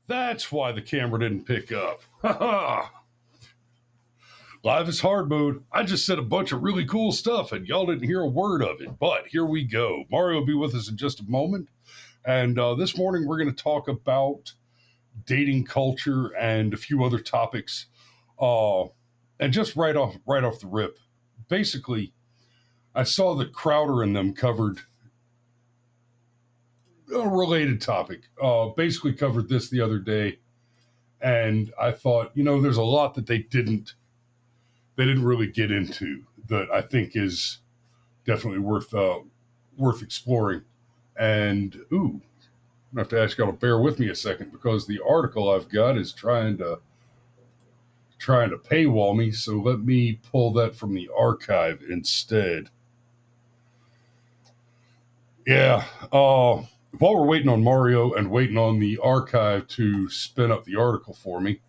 That's why the camera didn't pick up. Ha ha! Live is hard mode. I just said a bunch of really cool stuff and y'all didn't hear a word of it. But here we go. Mario will be with us in just a moment. And this morning we're going to talk about dating culture and a few other topics. And just right off the rip, basically, I saw that Crowder and them covered a related topic. Basically covered this the other day, and I thought, there's a lot that they didn't really get into that I think is definitely worth exploring. And I'm gonna have to ask y'all to bear with me a second because the article I've got is trying to paywall me. So let me pull that from the archive instead. Yeah. While we're waiting on Mario and waiting on the archive to spin up the article for me,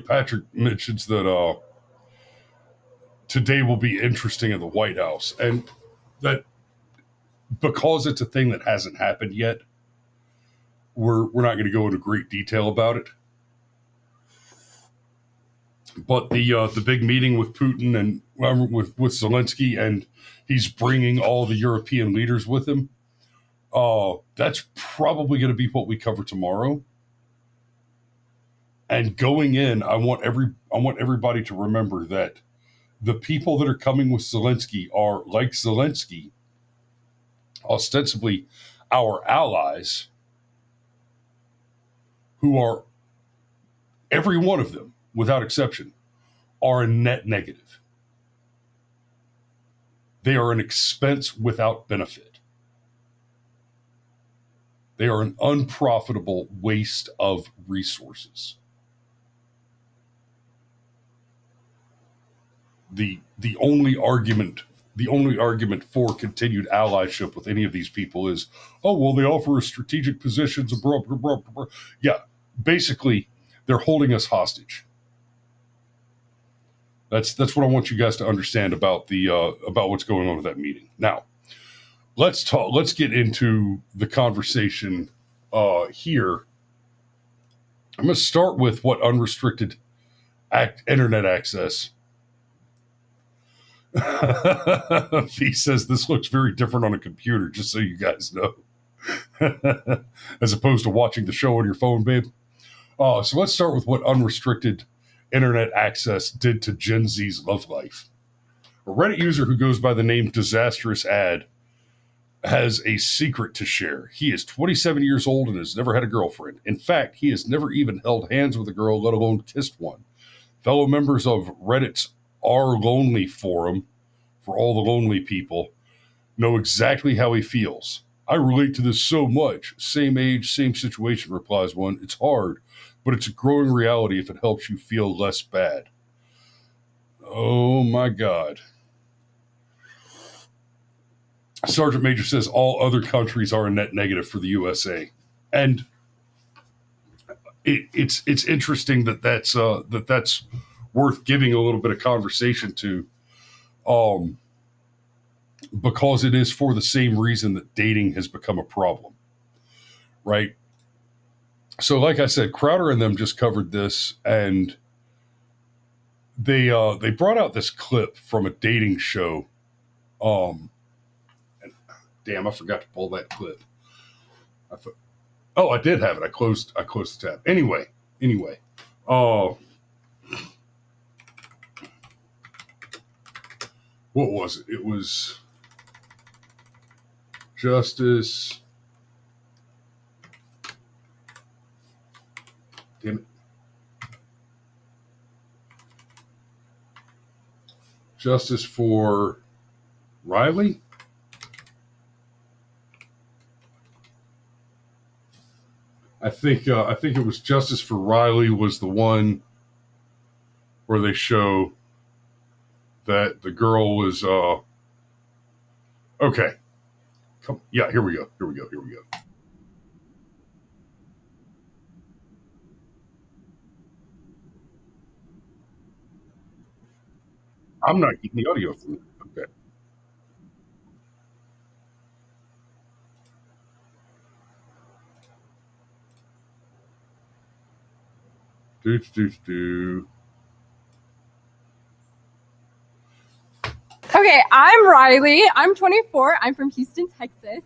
Patrick mentions that today will be interesting in the White House, and that because it's a thing that hasn't happened yet, we're not going to go into great detail about it. But the big meeting with Putin and with Zelensky, and he's bringing all the European leaders with him. That's probably going to be what we cover tomorrow. And going in, I want everybody to remember that the people that are coming with Zelensky are, like Zelensky, ostensibly our allies, who are, every one of them, without exception, are a net negative. They are an expense without benefit. They are an unprofitable waste of resources. The only argument for continued allyship with any of these people is, oh well, they offer us strategic positions and blah blah blah blah. Yeah, basically, they're holding us hostage. That's what I want you guys to understand about about what's going on with that meeting. Now, let's talk. Let's get into the conversation here. I'm going to start with what unrestricted internet access. He says this looks very different on a computer, just so you guys know, as opposed to watching the show on your phone, babe. So let's start with what unrestricted internet access did to Gen Z's love life. A Reddit user who goes by the name Disastrous Ad has a secret to share. He is 27 years old and has never had a girlfriend. In fact, he has never even held hands with a girl, let alone kissed one. Fellow members of Reddit's Are Lonely forum, for all the lonely people, know exactly how he feels. I relate to this so much. Same age, same situation, replies one. It's hard, but it's a growing reality if it helps you feel less bad. Oh my God. Sergeant Major says all other countries are a net negative for the USA. And it's interesting that's worth giving a little bit of conversation to, because it is for the same reason that dating has become a problem, right? So, like I said, Crowder and them just covered this, and they brought out this clip from a dating show. Damn, I forgot to pull that clip. I did have it. I closed the tab. Anyway. What was it? It was Justice. Damn it. Justice for Riley? I think it was Justice for Riley was the one where they show that the girl was okay. Yeah, here we go. I'm not getting the audio from it. Okay. Do, do, do. Okay, I'm Riley. I'm 24. I'm from Houston, Texas.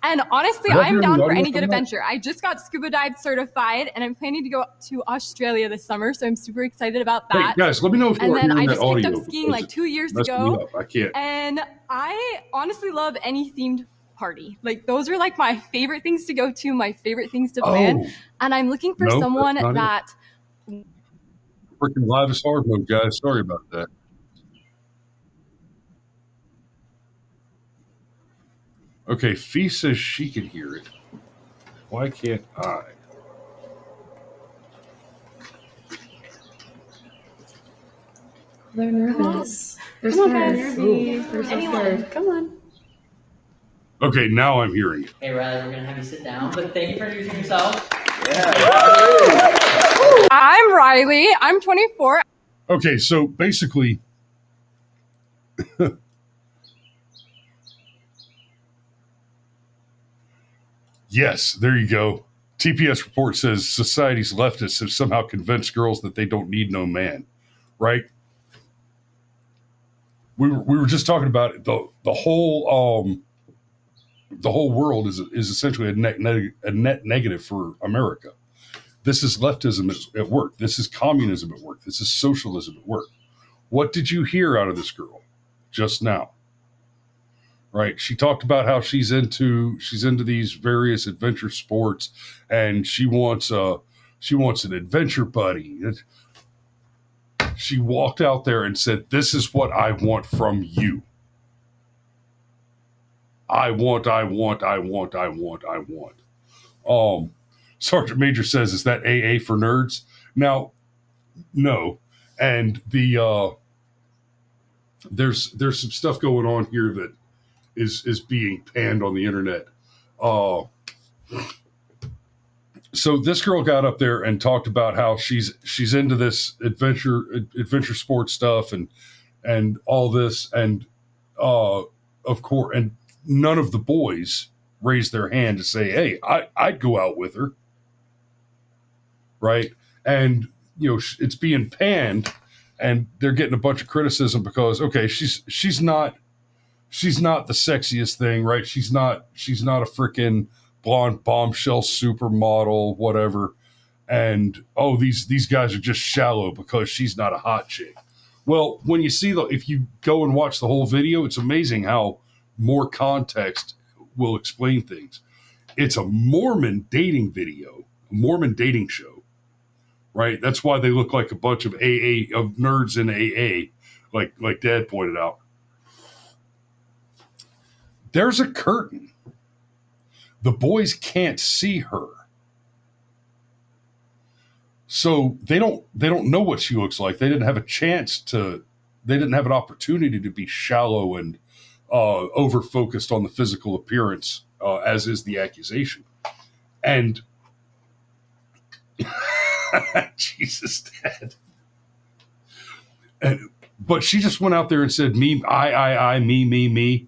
And honestly, I'm down for any good adventure. I just got scuba dive certified, and I'm planning to go to Australia this summer, so I'm super excited about that. Hey, guys, let me know if and then I just picked audio up skiing like 2 years ago. I can't. And I honestly love any themed party. Like, those are like my favorite things to go to, my favorite things to plan. And I'm looking for someone that... Freaking live is hard mode, guys. Sorry about that. Okay, Fee says she can hear it. Why can't I? They're nervous. They're Come scared. They're so scared. Come on. Okay, now I'm hearing it. Hey, Riley, we're going to have you sit down, but thank you for introducing yourself. Yeah. I'm Riley. I'm 24. Okay, so basically... Yes, there you go. TPS report says society's leftists have somehow convinced girls that they don't need no man, right? We were just talking about it. The whole world is essentially a net negative for America. This is leftism at work. This is communism at work. This is socialism at work. What did you hear out of this girl just now? Right, she talked about how she's into these various adventure sports, and she wants an adventure buddy. She walked out there and said, "This is what I want from you. I want." Sergeant Major says, "Is that AA for nerds?" Now, no, and there's some stuff going on here that is being panned on the internet. So this girl got up there and talked about how she's into this adventure sports stuff and all this, and of course, and none of the boys raised their hand to say, "Hey, I'd go out with her," right? And it's being panned, and they're getting a bunch of criticism because, okay, she's not the sexiest thing, right? She's not a freaking blonde bombshell supermodel, whatever. And these guys are just shallow because she's not a hot chick. Well, when you see if you go and watch the whole video, it's amazing how more context will explain things. It's a Mormon dating video, a Mormon dating show, right? That's why they look like a bunch of nerds in AA, like Dad pointed out. There's a curtain. The boys can't see her. So they don't know what she looks like. They didn't have an opportunity to be shallow and over focused on the physical appearance, as is the accusation. And Jesus, Dad. But she just went out there and said, "Me, I, me."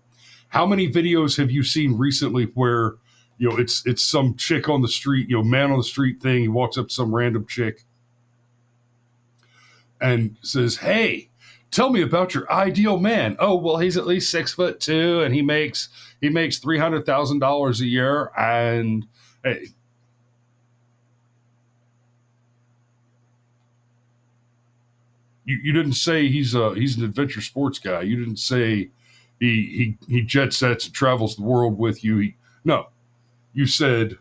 How many videos have you seen recently where, it's some chick on the street, man on the street thing. He walks up to some random chick and says, "Hey, tell me about your ideal man." "Oh, well, he's at least 6'2" and he makes $300,000 a year. And hey, you didn't say he's an adventure sports guy. You didn't say he jet sets and travels the world with you. No, you said,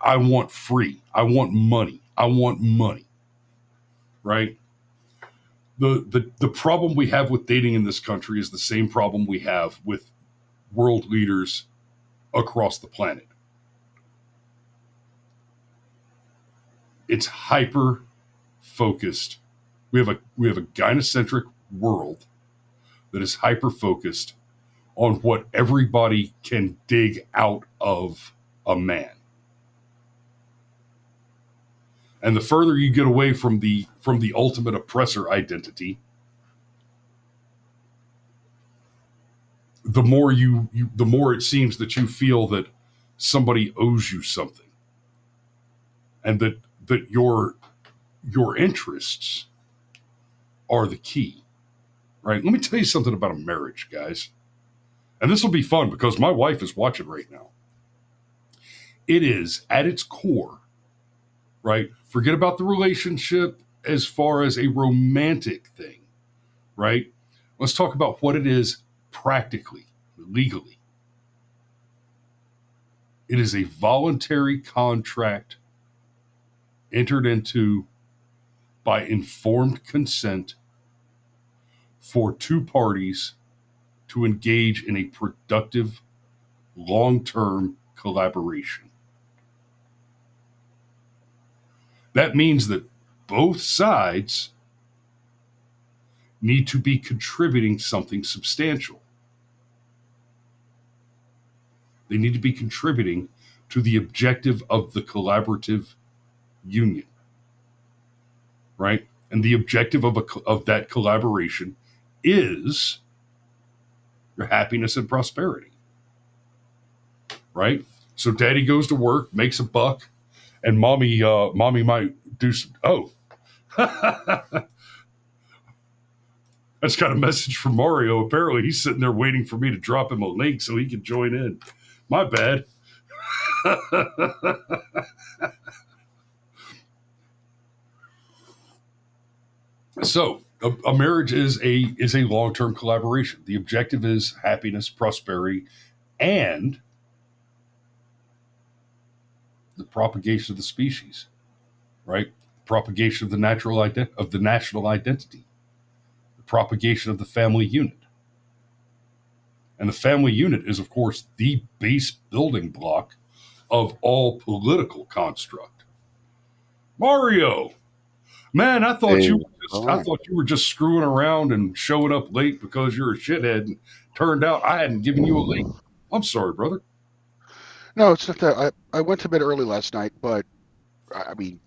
"I want free. I want money. I want money." Right? The problem we have with dating in this country is the same problem we have with world leaders across the planet. It's hyper focused. We have a gynocentric world that is hyper focused on what everybody can dig out of a man. And the further you get away from the ultimate oppressor identity, the more the more it seems that you feel that somebody owes you something, and that your interests are the key, right? Let me tell you something about a marriage, guys. And this will be fun because my wife is watching right now. It is at its core, right? Forget about the relationship as far as a romantic thing, right? Let's talk about what it is practically, legally. It is a voluntary contract entered into by informed consent for two parties to engage in a productive, long-term collaboration. That means that both sides need to be contributing something substantial. They need to be contributing to the objective of the collaborative union, right? And the objective of that collaboration is your happiness and prosperity, right? So daddy goes to work, makes a buck, and mommy might do some, that's got a message from Mario. Apparently he's sitting there waiting for me to drop him a link so he can join in. My bad. So a marriage is a long-term collaboration. The objective is happiness, prosperity, and the propagation of the species, right? Propagation of the national identity, the propagation of the family unit. And the family unit is, of course, the base building block of all political construct. Mario, man, I thought you were just screwing around and showing up late because you're a shithead. And turned out I hadn't given you a link. I'm sorry, brother. No, it's not that. I went to bed early last night, but I mean,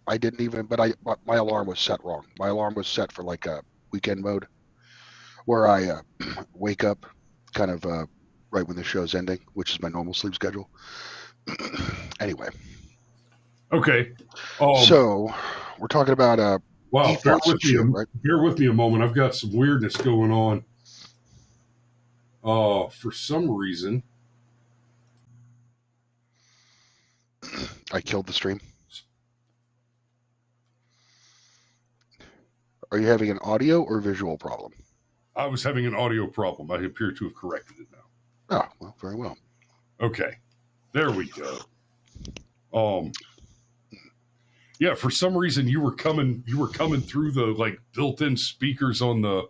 I didn't even. But my alarm was set wrong. My alarm was set for like a weekend mode, where I wake up kind of right when the show's ending, which is my normal sleep schedule. Anyway. Okay. So we're talking about wow. E-Thots and shit, right? Bear with me a moment. I've got some weirdness going on. For some reason, I killed the stream. Are you having an audio or visual problem? I was having an audio problem. I appear to have corrected it now. Oh, well, very well. Okay. There we go. Yeah, for some reason you were coming through the like built-in speakers on the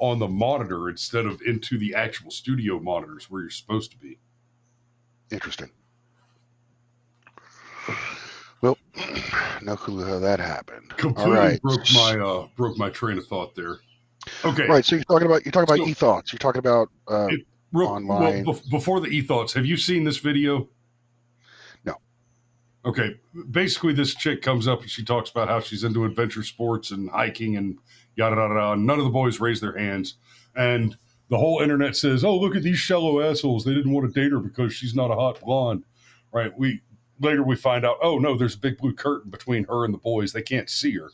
monitor instead of into the actual studio monitors where you're supposed to be. Interesting. Well, no clue how that happened. Completely broke my train of thought there. Okay. Right. So you're talking about E-Thots. You're talking about online. Well, before the E-Thots, have you seen this video? No. Okay. Basically, this chick comes up and she talks about how she's into adventure sports and hiking and yada yada yada. None of the boys raise their hands, and the whole internet says, "Oh, look at these shallow assholes. They didn't want to date her because she's not a hot blonde." Right? Later we find out, oh no, there's a big blue curtain between her and the boys. They can't see her.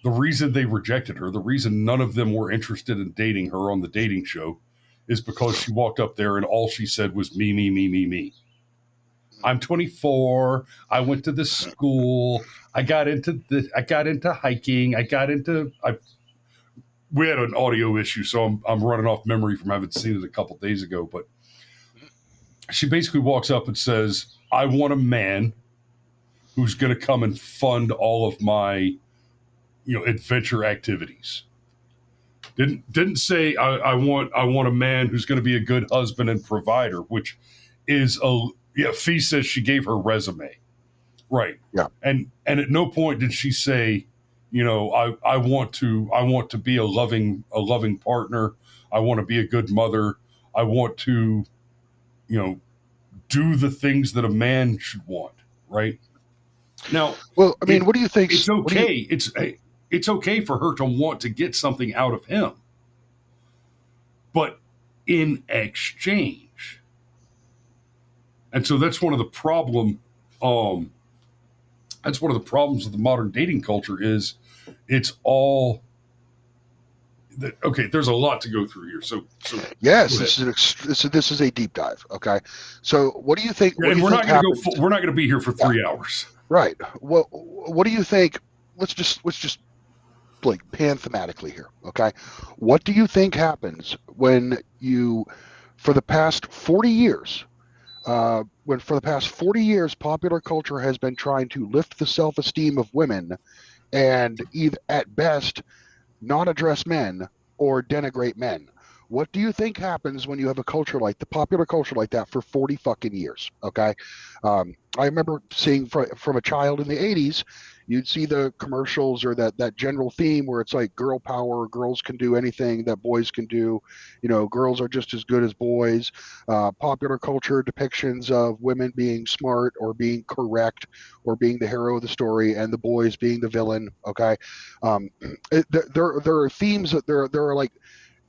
The reason they rejected her, the reason none of them were interested in dating her on the dating show, is because she walked up there and all she said was me, me, me, me, me. I'm 24. I went to this school. I got into hiking. We had an audio issue, so I'm running off memory from having seen it a couple days ago. But she basically walks up and says, I want a man who's going to come and fund all of my, adventure activities. Didn't say I want a man who's going to be a good husband and provider, which is Fee says she gave her resume, right? Yeah, and at no point did she say, I want to be a loving partner. I want to be a good mother. I want to, do the things that a man should want, right? Now, well, I mean, what do you think? It's okay. It's okay for her to want to get something out of him, but in exchange. And so that's one of the problem That's one of the problems with the modern dating culture is it's all okay. There's a lot to go through here. So yes, this is a deep dive. Okay, so what do you think? We're not going to be here for 3 hours. Right. Well, what do you think? Let's just like pan thematically here. Okay, what do you think happens when you, for the past 40 years, popular culture has been trying to lift the self-esteem of women, and either at best not address men or denigrate men? What do you think happens when you have a culture like the popular culture like that for 40 fucking years? Okay. I remember seeing from a child in the 80s, you'd see the commercials or that general theme where it's like girl power, girls can do anything that boys can do. Girls are just as good as boys. Popular culture depictions of women being smart or being correct or being the hero of the story and the boys being the villain. Okay. There are themes that there are like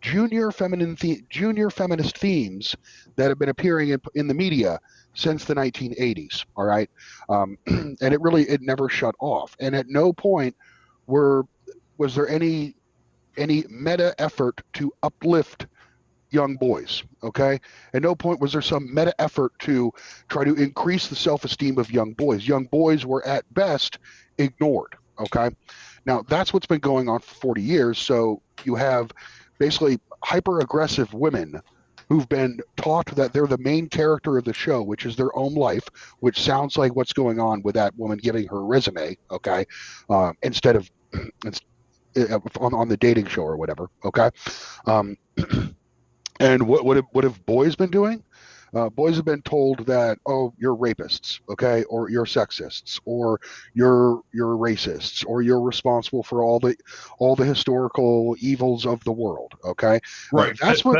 junior feminist themes that have been appearing in the media since the 1980s. All right. And it never shut off. And at no point was there any meta effort to uplift young boys. Okay. At no point was there some meta effort to try to increase the self-esteem of young boys. Young boys were at best ignored. Okay. Now that's what's been going on for 40 years. So you have basically hyper-aggressive women who've been taught that they're the main character of the show, which is their own life, which sounds like what's going on with that woman giving her resume, okay, instead of on the dating show or whatever, okay. And what have boys been doing? Boys have been told that, oh, you're rapists, okay, or you're sexists, or you're racists, or you're responsible for all the historical evils of the world, okay. Right. That's what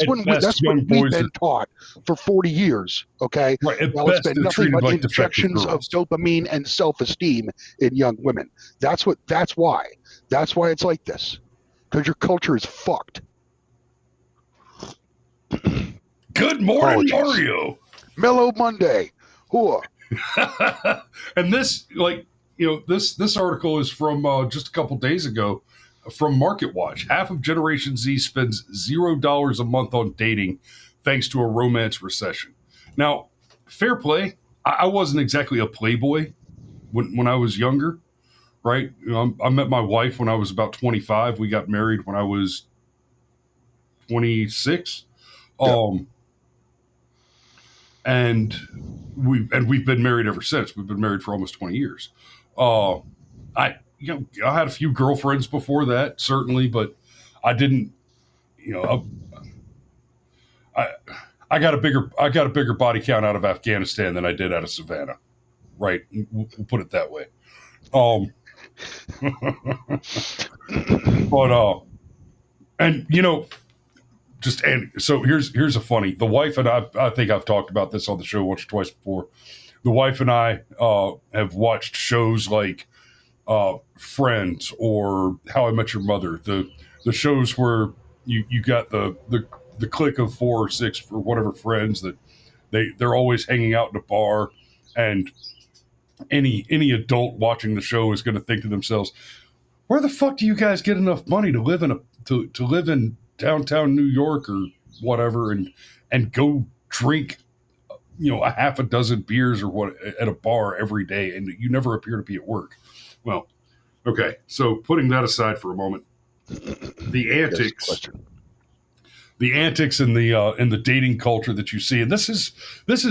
we've been taught for 40 years, okay. Right. Well, it's been nothing but injections of dopamine and self-esteem in young women. That's why it's like this, because your culture is fucked. Good morning, Mario. Mellow Monday. Whoa. And this article is from just a couple days ago from MarketWatch. Half of Generation Z spends $0 a month on dating thanks to a romance recession. Now, fair play. I wasn't exactly a playboy when I was younger, right? I met my wife when I was about 25. We got married when I was 26. Yep. And we've been married ever since. We've been married for almost 20 years. I had a few girlfriends before that, certainly, but I didn't. I got a bigger body count out of Afghanistan than I did out of Savannah. Right, we'll put it that way. So here's a funny. The wife and I think I've talked about this on the show once or twice before. The wife and I have watched shows like Friends or How I Met Your Mother. The shows where you got the clique of 4 or 6 or whatever friends that they're always hanging out in a bar, and any adult watching the show is going to think to themselves, where the fuck do you guys get enough money to live in downtown New York or whatever and go drink a half a dozen beers or what at a bar every day, and you never appear to be at work? Well, okay, so putting that aside for a moment, the antics in the dating culture that you see, and this is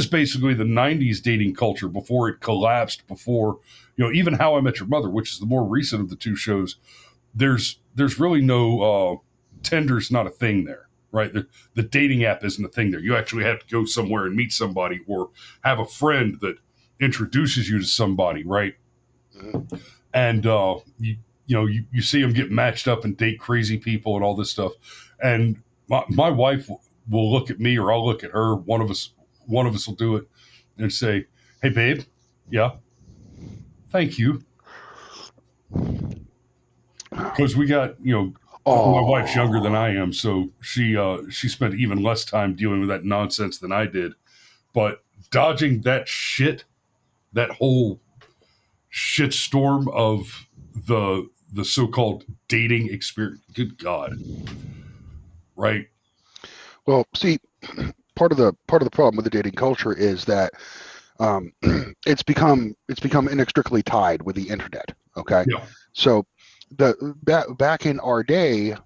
basically the 90s dating culture before it collapsed, before even How I Met Your Mother, which is the more recent of the two shows. There's really no Tinder's not a thing there, right? The dating app isn't a thing there. You actually have to go somewhere and meet somebody or have a friend that introduces you to somebody, right? Mm-hmm. And you see them get matched up and date crazy people and all this stuff. And my wife will look at me or I'll look at her. One of us will do it and say, "Hey, babe, yeah, thank you," because we got my wife's younger than I am, so she spent even less time dealing with that nonsense than I did. But dodging that shit, that whole shitstorm of the so-called dating experience. Good God. Right. Well, see, part of the problem with the dating culture is that it's become inextricably tied with the internet. Okay. Yeah. So back in our day,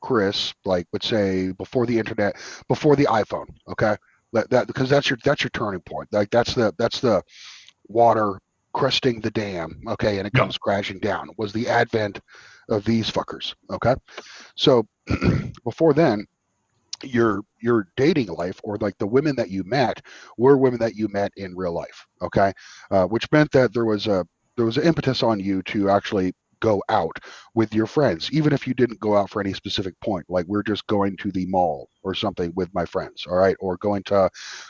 Chris, like would say before the internet, before the iPhone. Okay. That because that's your turning point. Like that's the water cresting the dam. Okay. And it Yeah. comes crashing down. It was the advent of these fuckers. Okay. So before then, your dating life, or like the women that you met, were women that you met in real life. Okay. Which meant that there was an impetus on you to actually go out with your friends, even if you didn't go out for any specific point, like we're just going to the mall or something with my friends, all right, or going to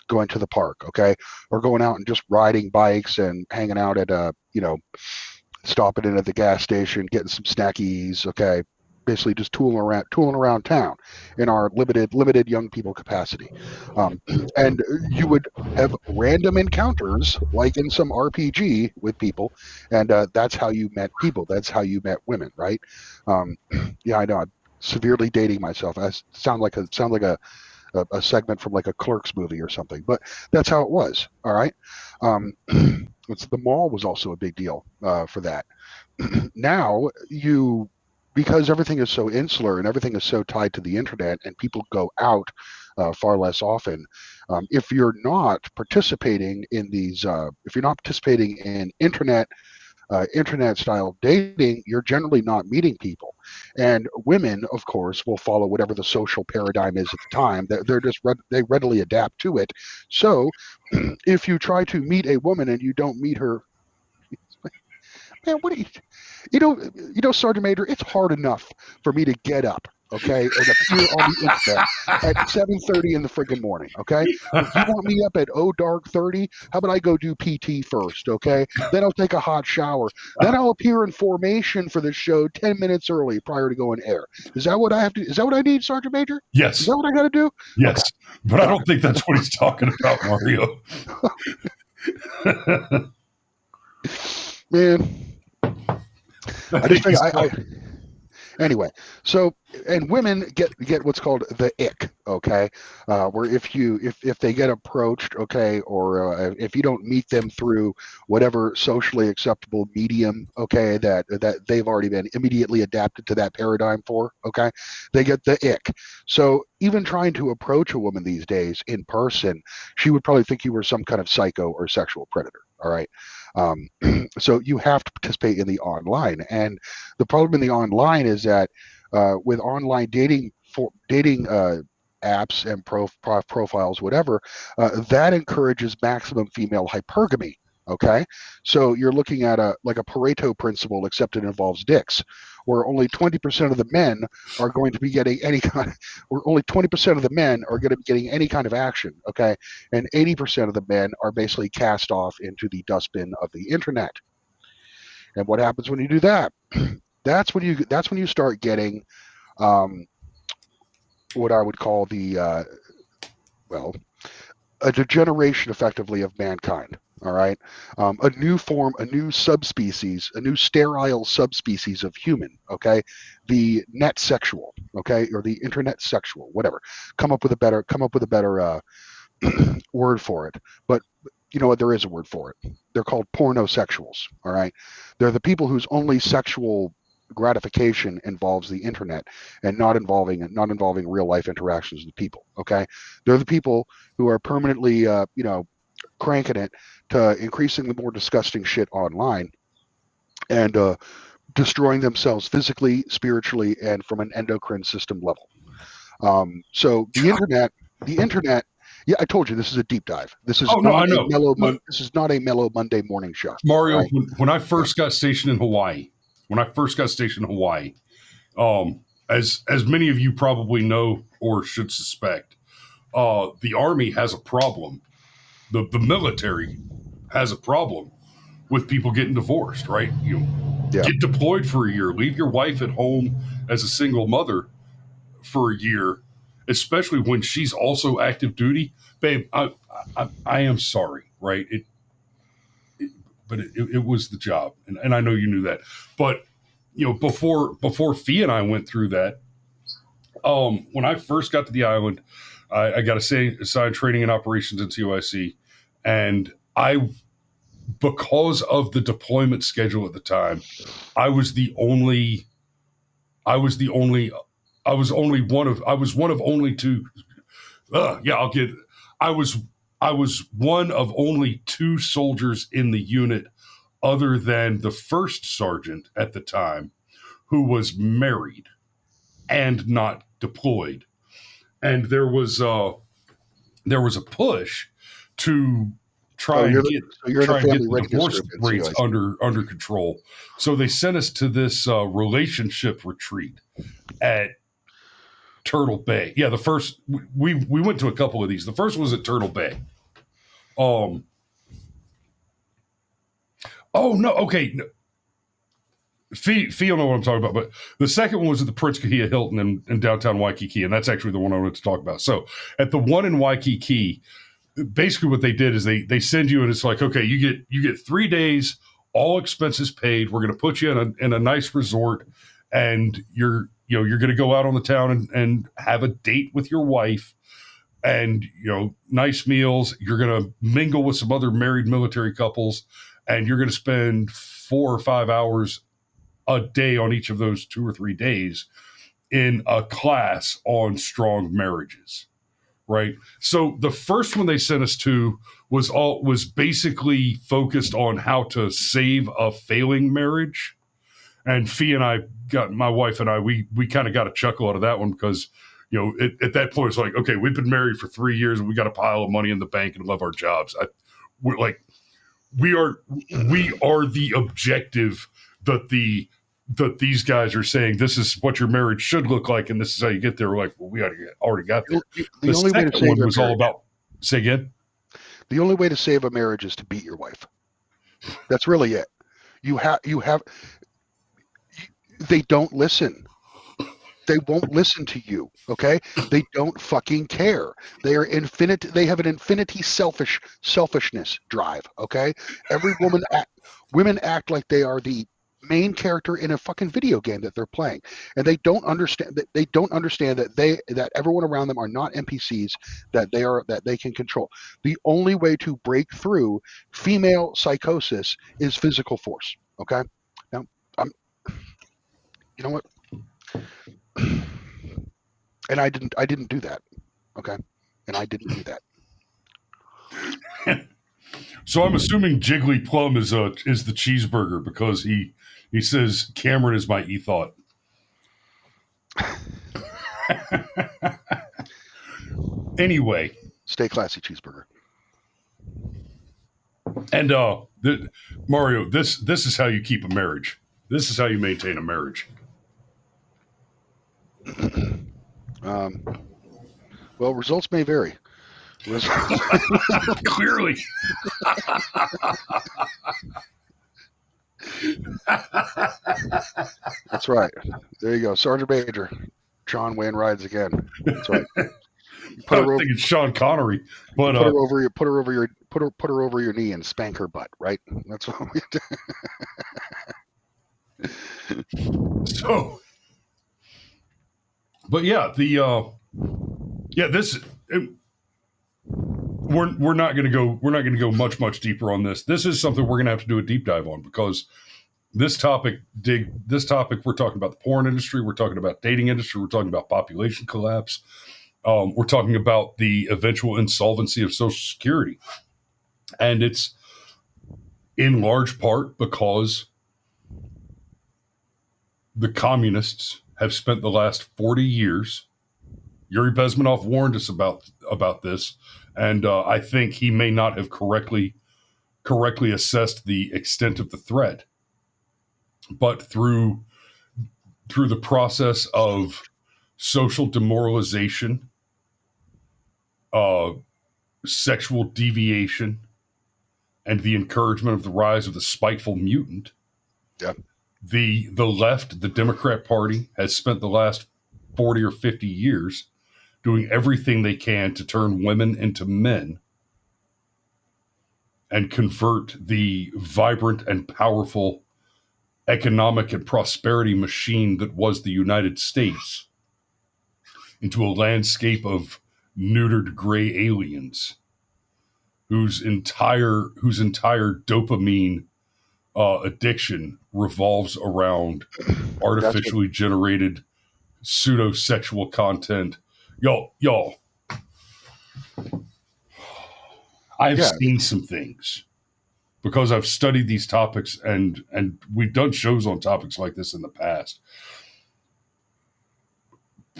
the park, okay, or going out and just riding bikes and hanging out at stopping in at the gas station, getting some snackies, okay, basically just tooling around town in our limited young people capacity. And you would have random encounters like in some RPG with people, and that's how you met people. That's how you met women, right? Yeah, I know. I'm severely dating myself. I sound like a segment from like a Clerks movie or something, but that's how it was. All right. The mall was also a big deal for that. Now because everything is so insular and everything is so tied to the internet and people go out far less often, if you're not participating in internet style dating, you're generally not meeting people. And women, of course, will follow whatever the social paradigm is at the time. They readily adapt to it. So if you try to meet a woman and you don't meet her, man, what do Sergeant Major, it's hard enough for me to get up, okay, and appear on the internet at 7:30 in the friggin' morning, okay? If you want me up at dark 30, how about I go do PT first, okay? Then I'll take a hot shower. Then I'll appear in formation for the show 10 minutes early prior to going air. Is that what I have to? Is that what I need, Sergeant Major? Yes. Is that what I got to do? Yes. Okay. But I don't think that's what he's talking about, Mario. Man. I just think anyway. So, and women get what's called the ick, okay, where if they get approached, okay, or if you don't meet them through whatever socially acceptable medium, okay, that they've already been immediately adapted to that paradigm for, okay, they get the ick. So even trying to approach a woman these days in person, she would probably think you were some kind of psycho or sexual predator. All right. So you have to participate in the online, and the problem in the online is that with online dating apps and profiles, whatever, that encourages maximum female hypergamy. Okay, so you're looking at a Pareto principle, except it involves dicks, where only 20% of the men are going to be getting any kind, or only 20% of the men are going to be getting any kind of action. Okay, and 80% of the men are basically cast off into the dustbin of the internet. And what happens when you do that? That's when you start getting what I would call a degeneration, effectively, of mankind. All right, a new subspecies, a new sterile subspecies of human. Okay, the net sexual. Okay, or the internet sexual, whatever. Come up with a better word for it. But you know what? There is a word for it. They're called pornosexuals. All right, they're the people whose only sexual gratification involves the internet and not involving real life interactions with people. Okay, they're the people who are permanently cranking it to increasingly more disgusting shit online and destroying themselves physically, spiritually, and from an endocrine system level. So the internet. Yeah, I told you this is a deep dive. This is This is not a mellow Monday morning show. Mario, right? when I first got stationed in Hawaii, as many of you probably know or should suspect, the Army has a problem. The military has a problem with people getting divorced, right? Get deployed for a year, leave your wife at home as a single mother for a year, especially when she's also active duty. Babe, I am sorry, right? but it was the job, and I know you knew that. But before Fee and I went through that, when I first got to the island, I got assigned training and operations in COIC, and because of the deployment schedule at the time, I was one of only two. I was one of only two soldiers in the unit, other than the first sergeant at the time, who was married and not deployed. And there was a push to try and get the divorce rates under control. So they sent us to this relationship retreat at Turtle Bay. Yeah, the first we went to a couple of these. The first was at Turtle Bay. Oh no, okay. Fee will know what I'm talking about, but the second one was at the Prince Kahia Hilton in downtown Waikiki, and that's actually the one I wanted to talk about. So at the one in Waikiki, basically what they did is they send you, and it's like, okay, you get 3 days, all expenses paid. We're going to put you in a nice resort, and you're going to go out on the town and have a date with your wife, and nice meals. You're going to mingle with some other married military couples, and you're going to spend 4 or 5 hours a day on each of those 2 or 3 days in a class on strong marriages. Right. So the first one they sent us to was basically focused on how to save a failing marriage. And Fee and I my wife and I, we kind of got a chuckle out of that one because, at that point it's like, okay, we've been married for 3 years and we got a pile of money in the bank and love our jobs. We are the objective that these guys are saying, this is what your marriage should look like, and this is how you get there. We're like, well, we already got there. The only way to save one was all about. Say again. The only way to save a marriage is to beat your wife. That's really it. They don't listen. They won't listen to you. Okay. They don't fucking care. They are infinite. They have an infinity selfishness drive. Okay. Women act like they are the main character in a fucking video game that they're playing, and they don't understand that everyone around them are not NPCs that they can control. The only way to break through female psychosis is physical force. Okay. Now, you know what? And I didn't do that. Okay. And I didn't do that. So I'm assuming Jiggly Plum is the cheeseburger because he says Cameron is my E-Thought. Anyway, stay classy, cheeseburger. And Mario, this is how you keep a marriage. This is how you maintain a marriage. Well, results may vary. Clearly. That's right. There you go, Sergeant Major. John Wayne rides again. That's right. I was thinking Sean Connery, but put her over your knee and spank her butt. Right. That's what we do. So, but yeah, we're not going to go much deeper on this. This is something we're going to have to do a deep dive on because this topic, we're talking about the porn industry, we're talking about dating industry, we're talking about population collapse, we're talking about the eventual insolvency of Social Security, and it's in large part because the communists have spent the last 40 years. Yuri Bezmenov warned us about this, and I think he may not have correctly assessed the extent of the threat. But through the process of social demoralization, sexual deviation, and the encouragement of the rise of the spiteful mutant, the left, the Democrat Party, has spent the last 40 or 50 years doing everything they can to turn women into men and convert the vibrant and powerful economic and prosperity machine that was the United States into a landscape of neutered gray aliens whose entire dopamine addiction revolves around artificially generated pseudo-sexual content. Y'all, I've seen some things because I've studied these topics and we've done shows on topics like this in the past.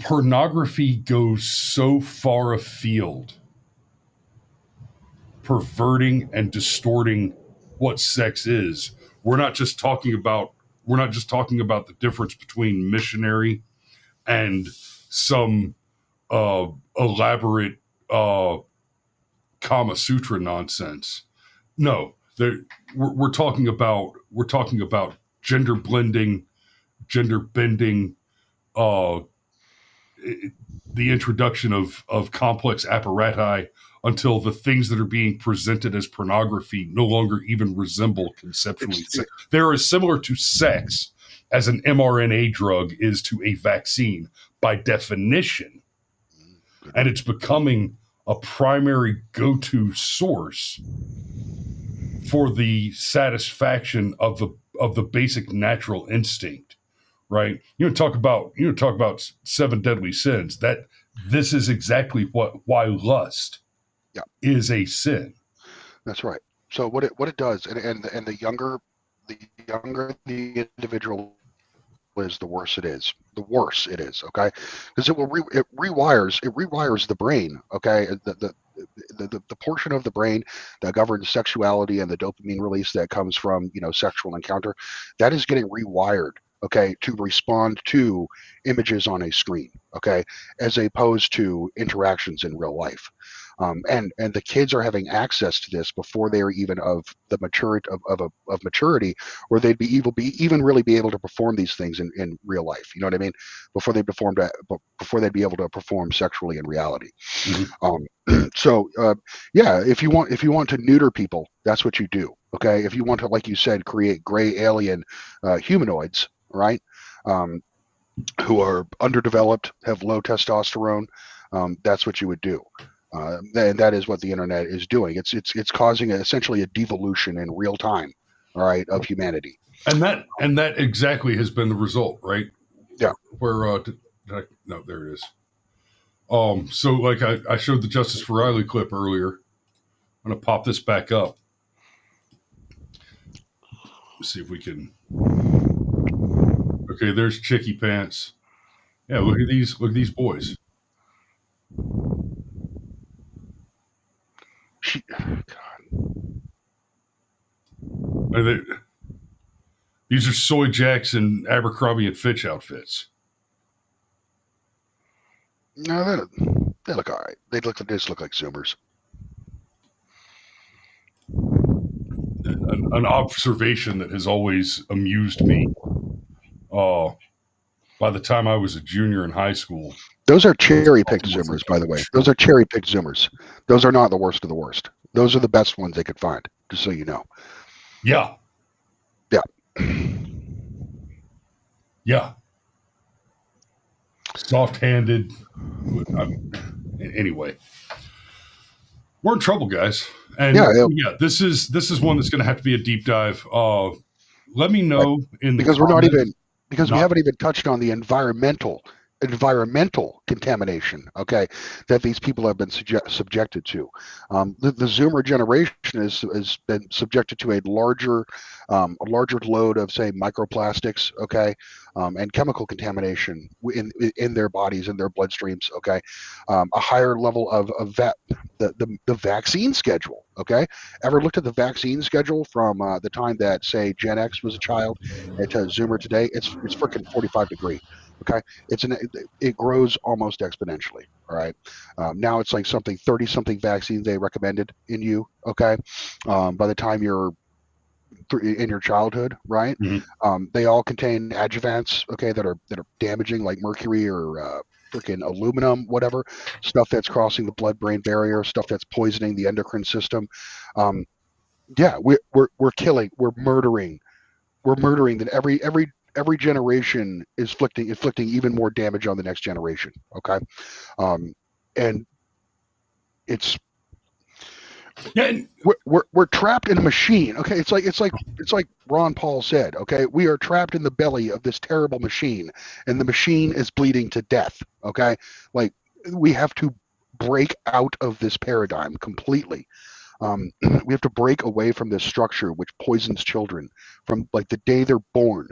Pornography goes so far afield, perverting and distorting what sex is. We're not just talking about the difference between missionary and some elaborate Kama Sutra nonsense. No, we're talking about gender blending, gender bending, the introduction of complex apparati until the things that are being presented as pornography no longer even resemble conceptually. They're as similar to sex as an mRNA drug is to a vaccine by definition. And it's becoming a primary go-to source for the satisfaction of the basic natural instinct, right? Talk about 7 deadly sins. That this is exactly why lust is a sin. That's right. So what it does, and the younger the individual is, the worse it is. The worse it is, okay? Because it rewires the brain, okay? The portion of the brain that governs sexuality and the dopamine release that comes from sexual encounter, that is getting rewired, okay, to respond to images on a screen, okay, as opposed to interactions in real life. And the kids are having access to this before they are even of the maturity of maturity, where they'd be really be able to perform these things in real life. You know what I mean? Before they'd be able to perform sexually in reality. Mm-hmm. If you want to neuter people, that's what you do. Okay, if you want to, like you said, create gray alien humanoids, right? Who are underdeveloped, have low testosterone. That's what you would do. And that is what the internet is doing. It's causing essentially a devolution in real time, all right, of humanity. And that exactly has been the result, right? Yeah. Where no, there it is. So like I showed the Justice for Riley clip earlier. I'm gonna pop this back up. Let's see if we can. Okay, there's Chicky Pants. Yeah, look at these boys. These are Soy Jacks and Abercrombie and Fitch outfits. No, they look all right. They just look like Zoomers. An observation that has always amused me. By the time I was a junior in high school. Those are cherry-picked Zoomers, by the way. Those are cherry-picked Zoomers. Those are not the worst of the worst. Those are the best ones they could find, just so you know. Yeah. Yeah. Yeah. Soft-handed. Anyway. We're in trouble, guys. And this is one that's going to have to be a deep dive. Let me know in the comments. We haven't even touched on the environmental contamination, okay, that these people have been subjected to. The Zoomer generation has been subjected to a larger load of, say, microplastics, okay, and chemical contamination in their bodies, in their bloodstreams, okay, a higher level of the vaccine schedule, okay. Ever looked at the vaccine schedule from the time that, say, Gen X was a child to Zoomer today? It's freaking 45 degree. Okay, it grows almost exponentially. All right, now it's like 30-something vaccines they recommended in you. Okay, by the time you're in your childhood, right? Mm-hmm. They all contain adjuvants. Okay, that are damaging, like mercury or freaking aluminum, whatever stuff that's crossing the blood-brain barrier, stuff that's poisoning the endocrine system. Yeah, we're killing, we're murdering. That every generation is inflicting even more damage on the next generation. Okay, and it's Yeah, we're trapped in a machine. Okay, it's like Ron Paul said. Okay, we are trapped in the belly of this terrible machine, and the machine is bleeding to death. Okay, like we have to break out of this paradigm completely. We have to break away from this structure which poisons children from like the day they're born.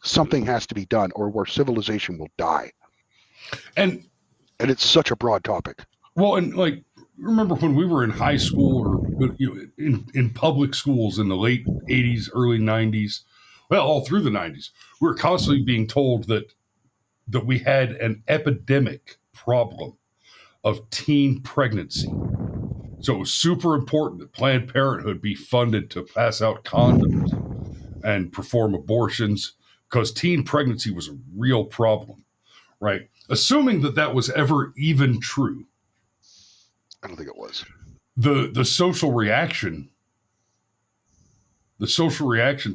Something has to be done, or where civilization will die. and And it's such a broad topic. well, and like remember when we were in high school or in public schools in the late '80s, early '90s, well, all through the '90s, we were constantly being told that we had an epidemic problem of teen pregnancy. So it was super important that Planned Parenthood be funded to pass out condoms and perform abortions because teen pregnancy was a real problem, right? Assuming that was ever even true, I don't think it was. the social reaction, to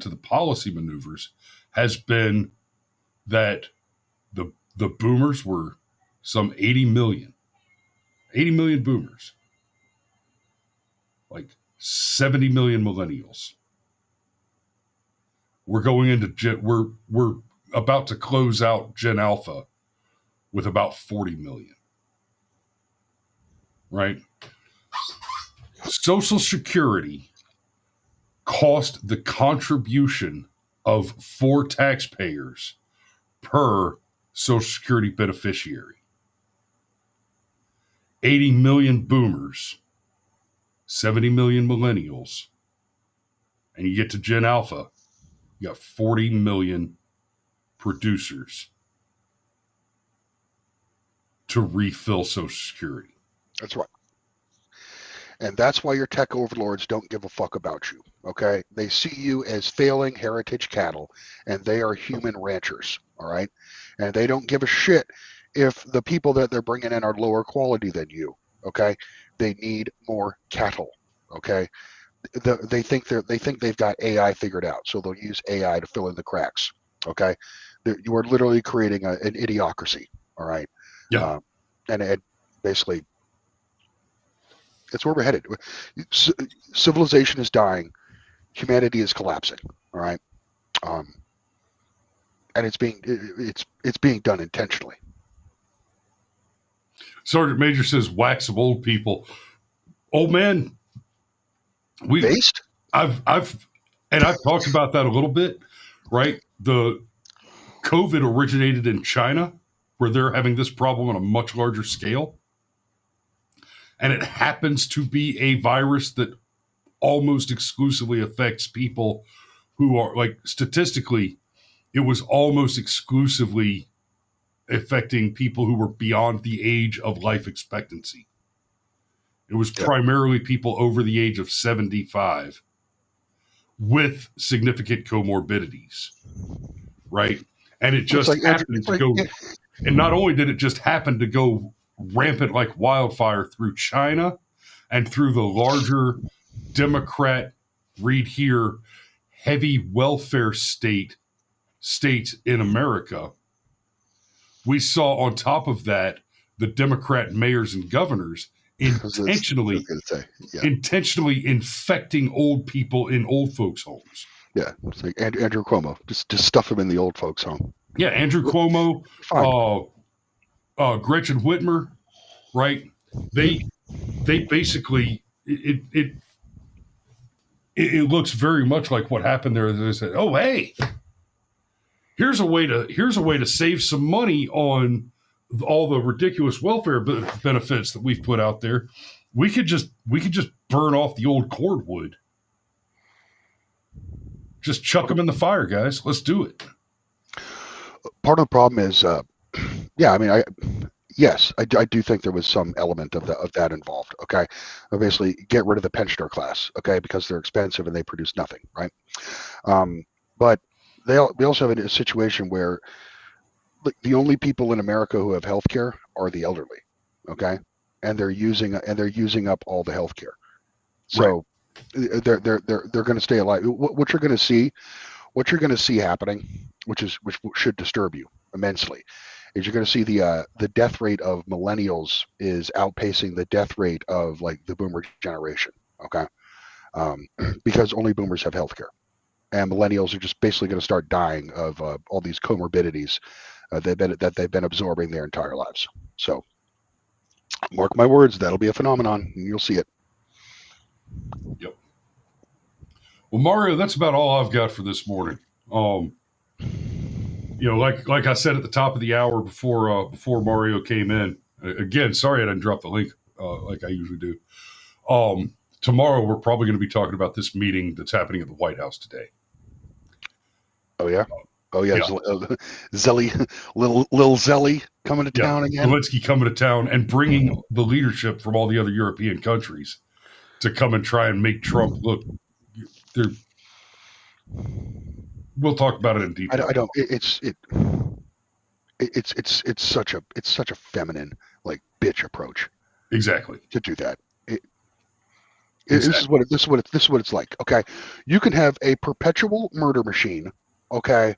the policy maneuvers has been that the boomers were some 80 million boomers, like 70 million millennials. We're going into we're about to close out Gen Alpha with about 40 million. Right? Social Security cost the contribution of 4 taxpayers per Social Security beneficiary. 80 million boomers, 70 million millennials, and you get to Gen Alpha, you got 40 million producers to refill Social Security. That's right. And that's why your tech overlords don't give a fuck about you. Okay, they see you as failing heritage cattle, and they are human ranchers. All right, and they don't give a shit if the people that they're bringing in are lower quality than you. Okay, they need more cattle. Okay, they think they've got AI figured out, so they'll use AI to fill in the cracks. Okay, you are literally creating an idiocracy. All right, Yeah, and it basically. That's where we're headed. Civilization is dying. Humanity is collapsing. All right, and it's being done intentionally. Sergeant Major says, "Wax of old people." Old man, Based? I've talked about that a little bit, right? The COVID originated in China, where they're having this problem on a much larger scale. And it happens to be a virus that almost exclusively affects people who are, like, statistically, it was almost exclusively affecting people who were beyond the age of life expectancy. It was primarily people over the age of 75 with significant comorbidities, right? And it just happened to go, and not only did it just happen to go rampant like wildfire through China and through the larger Democrat, read here, heavy welfare states in America, we saw on top of that the Democrat mayors and governors intentionally infecting old people in old folks' homes. Yeah, it's like Andrew Cuomo. Just stuff him in the old folks' home. Yeah, Andrew Cuomo, Gretchen Whitmer, right? They basically it looks very much like what happened there. They said, "Oh, hey, here's a way to save some money on all the ridiculous welfare benefits that we've put out there. We could just burn off the old cordwood. Just chuck them in the fire, guys. Let's do it." Part of the problem is, I do think there was some element of that involved. Okay, basically get rid of the pensioner class. Okay, because they're expensive and they produce nothing, right? But we also have a situation where the only people in America who have health care are the elderly. Okay, and they're using up all the health care. So They're going to stay alive. What you're going to see happening, which should disturb you immensely, is you're going to see the death rate of millennials is outpacing the death rate of like the boomer generation. Okay, because only boomers have healthcare, and millennials are just basically going to start dying of all these comorbidities that they've been absorbing their entire lives. So, mark my words, that'll be a phenomenon, and you'll see it. Yep. Well, Mario, that's about all I've got for this morning. Like I said at the top of the hour before Mario came in. Again, sorry I didn't drop the link like I usually do. Tomorrow we're probably going to be talking about this meeting that's happening at the White House today. Oh yeah. Zelly, little Zelly coming to town again. Zelensky coming to town and bringing the leadership from all the other European countries to come and try and make Trump look. We'll talk about it in detail. I don't. It's such a feminine, like, bitch approach. Exactly. To do that. Exactly. This is what it's like. Okay, you can have a perpetual murder machine. Okay,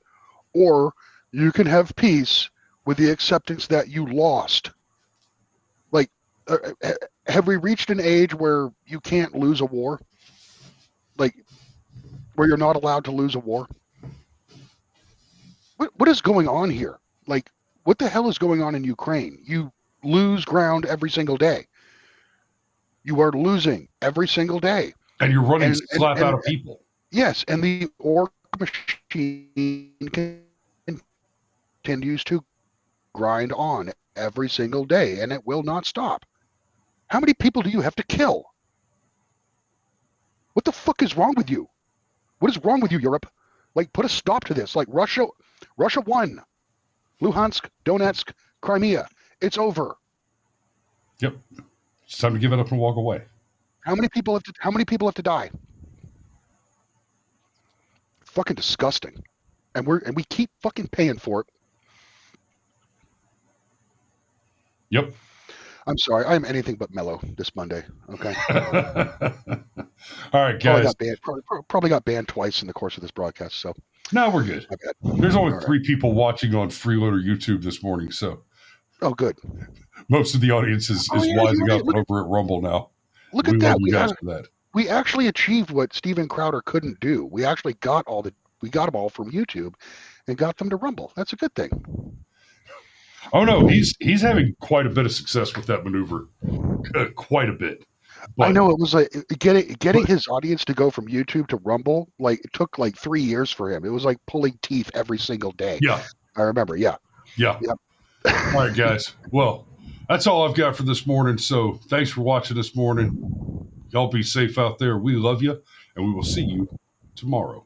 or you can have peace with the acceptance that you lost. Like, have we reached an age where you can't lose a war? Like, where you're not allowed to lose a war? What is going on here? Like, what the hell is going on in Ukraine? You lose ground every single day. You are losing every single day. And you're running slap out of people. Yes, and the orc machine continues to grind on every single day, and it will not stop. How many people do you have to kill? What the fuck is wrong with you? What is wrong with you, Europe? Like, put a stop to this. Like, Russia won. Luhansk, Donetsk, Crimea. It's over. Yep. It's time to give it up and walk away. How many people have to die? Fucking disgusting. And we keep fucking paying for it. Yep. I'm sorry. I'm anything but mellow this Monday. Okay. All right, guys. Probably got banned twice in the course of this broadcast. So no, we're good. There's only 3 people watching on Freeloader YouTube this morning, so. Oh, good. Most of the audience is wising up over at Rumble now. Look at that. Love you guys for that. We actually achieved what Steven Crowder couldn't do. We actually got them all from YouTube and got them to Rumble. That's a good thing. Oh no, he's having quite a bit of success with that maneuver. Quite a bit. But I know it was like getting his audience to go from YouTube to Rumble. Like, it took like 3 years for him. It was like pulling teeth every single day. Yeah, I remember. Yeah. All right, guys. Well, that's all I've got for this morning. So thanks for watching this morning. Y'all be safe out there. We love you, and we will see you tomorrow.